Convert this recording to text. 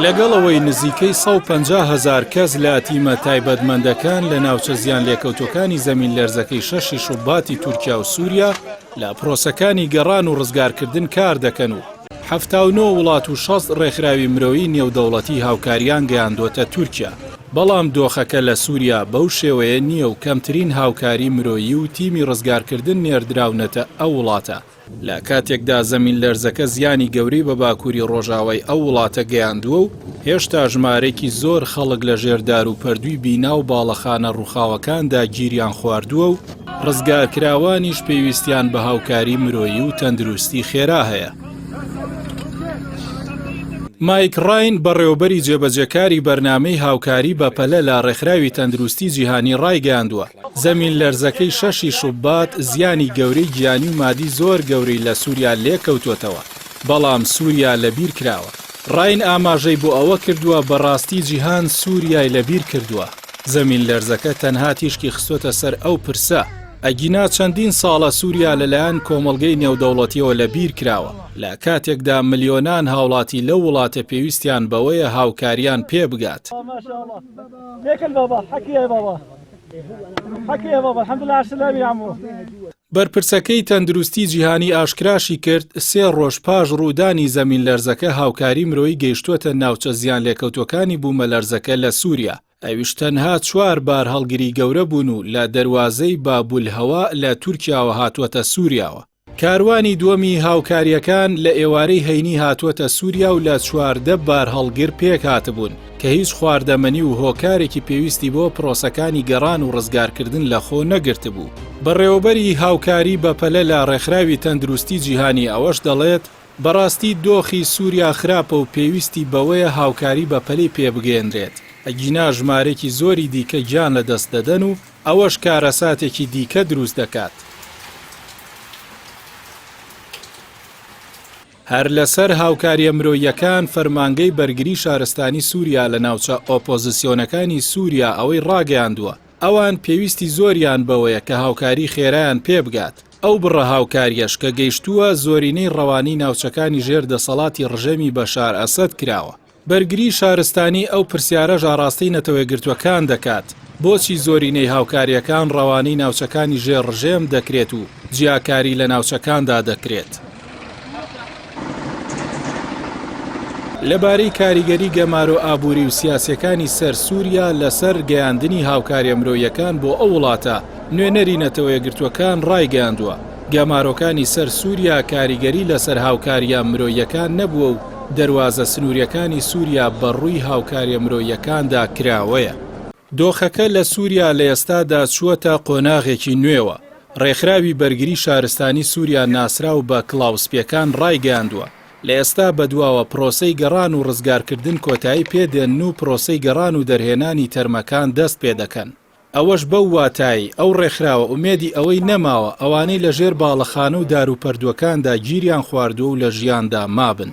لەگەڵەوەی نزیکەی 150,000 کەس لە تیمە تایبەتمەندەکان لە ناوچە زیان لێکەوتوەکانی زەمین لەرزەکەی شەشی شوباتی تورکیا و سووریا لە پرۆسەکانی گەڕان و ڕزگارکردن کار دەکەن و 79 وڵات و 6 ڕێکخراوی مرۆیی نێودەوڵەتی هاوکاریان گەیاندوتە تورکیا. بەڵام دۆخەکە لە سووریا بەو شێوەیە نییە و کەمترین هاوکاری مرۆیی و تیمی ڕزگارکردن نێردراونەتە ئەو وڵاتە. لە کاتێکدا زەمین لەرزەکە زیانی گەورەی بە باکووری ڕۆژاوای ئەو وڵاتە گەیاندووە و هێشتا ژمارەیەکی زۆر خەڵک لە ژێردار و پەردووی بینا و باڵەخانە ڕووخاوەکاندا گیریان خواردووە و ڕزگارکراوانیش پێویستیان بە هاوکاری مرۆیی و تەندروستی خێرا هەیە. مایک ڕاین بەڕێوەبەری جێبەجێکاری بەرنامەی هاوکاری بەپەلە لە ڕێکخراوی تەندروستی جیهانی ڕایگەاندووە زەمین لەرزەکەی شەشی شوبات زیانی گەورەی گیانی و مادی زۆر گەورەی لە سووریا لێکەوتوتەوە، بەڵام سووریا لەبیر کراوە. ڕاین ئاماژەی بۆ ئەوە کردووە بەڕاستی جیهان سووریای لەبیر کردووە. زەمین لەرزەکە تەنها تیشکی خستۆتە سەر ئەو پرسە ئەگینا چەندین ساڵە سووریا لەلایەن کۆمەڵگەی نێودەوڵەتیەوە لەبیر کراوە لە کاتێکدا ملیۆنان هاوڵاتی لەو وڵاتە پێویستیان بەوەیە هاوکاریان پێ بگات. بەرپرسەکەی تەندروستی جیهانی ئاشکراشی کرد 3 ڕۆژ پاش ڕوودانی زەمین لەرزەکە هاوکاری مرۆیی گەیشتووەتە ناوچە زیان لێکەوتوەکانی بوومە لەرزەکە لە سووریا. ئەویش تەنها 4 بار هەڵگری گەورە بوون و لە دەواازەی بابولهەوا لە تورکیاوە هاتووەتە سووریاوە. کاروانی دووەمی هاوکاریەکان لە ئێوارەی هەینی هاتووەتە سووریا و لە 14 بار هەڵگر پێک هاتبوون کە هیچ خواردەمەنی و هۆکارێکی پێویستی بۆ پرۆسەکانی گەڕان و ڕزگارکردن لە خۆ نەگرت بوو. بەڕێوەبەری هاوکاری بەپەلە لە ڕێکخراوی تەندروستی جیهانی ئەوەش دەڵێت بەڕاستی دۆخی سووریا خراپە و پێویستی بەوەیە هاوکاری بەپەلەی پێبگەێنرێت. ئەگینا ژمارەی زۆری دیکە گیان لە دەست دەدەن و ئەوەش کارەساتێکی دیکە دروست دەکات. هەر لەسەر هاوکاریە مرۆییەکان فەرمانگەی بەرگری شارستانی سووریا لە ناوچە ئۆپۆزیسیۆنەکانی سووریا ئەوەی ڕاگەیاندووە ئەوان پێویستی زۆریان بەوەیە کە هاوکاری خێرایان پێ بگات. ئەو بڕە هاوکاریەش کە گەیشتووە زۆرینەی ڕەوانی ناوچەکانی ژێر دەسەڵاتی ڕژەمی بەشار ئەسەد کراوە. بەرگری شارستانی ئەو پرسیارە ژاڕاستی نەتەوەیەگرتوەکان دەکات. بۆچی زۆرینەی هاوکاریەکان ڕەوانی ناوچەکانی ژێر ڕژێم دەکرێت و جیاکاری لە ناوچەکاندا دەکرێت؟ لەبارەی کاریگەری گەمار و ئابووری و سیاسەکانی سەر سووریا لەسەر گەیاندنی هاوکاریە مرۆییەکان بۆ ئەو وڵاتە نوێنەری نەتەوەیەگرتوەکان ڕایگەاندووە. گەمارۆکانی سەر سووریا کاریگەری لەسەر هاوکاریە مرۆییەکان نەبووە و دەواازە سنووریەکانی سووریا بەڕووی هاوکاریە مرۆییەکاندا کراوەیە. دۆخەکە لە سووریا لە ئێستادا چووەتە قۆناغێکی نوێوە. ڕێکخراوی بەرگری شارستانی سووریا ناسرا و بە کلااوسپیەکان ڕایگەاندووە. لە ئێستا بەدواوە پرۆسەی گەڕان و ڕزگارکردن کۆتایی پێدێن و پرۆسەی گەڕان و دەرهێنانی تەرمەکان دەست پێ دەکەن. ئەوەش بەو واتایی ئەو ڕێکخراوە ئومێدی ئەوەی نەماوە ئەوانەی لە ژێر باڵەخانە و داروپەردووەکاندا گیریان خواردووە و لە ژیاندا مابن.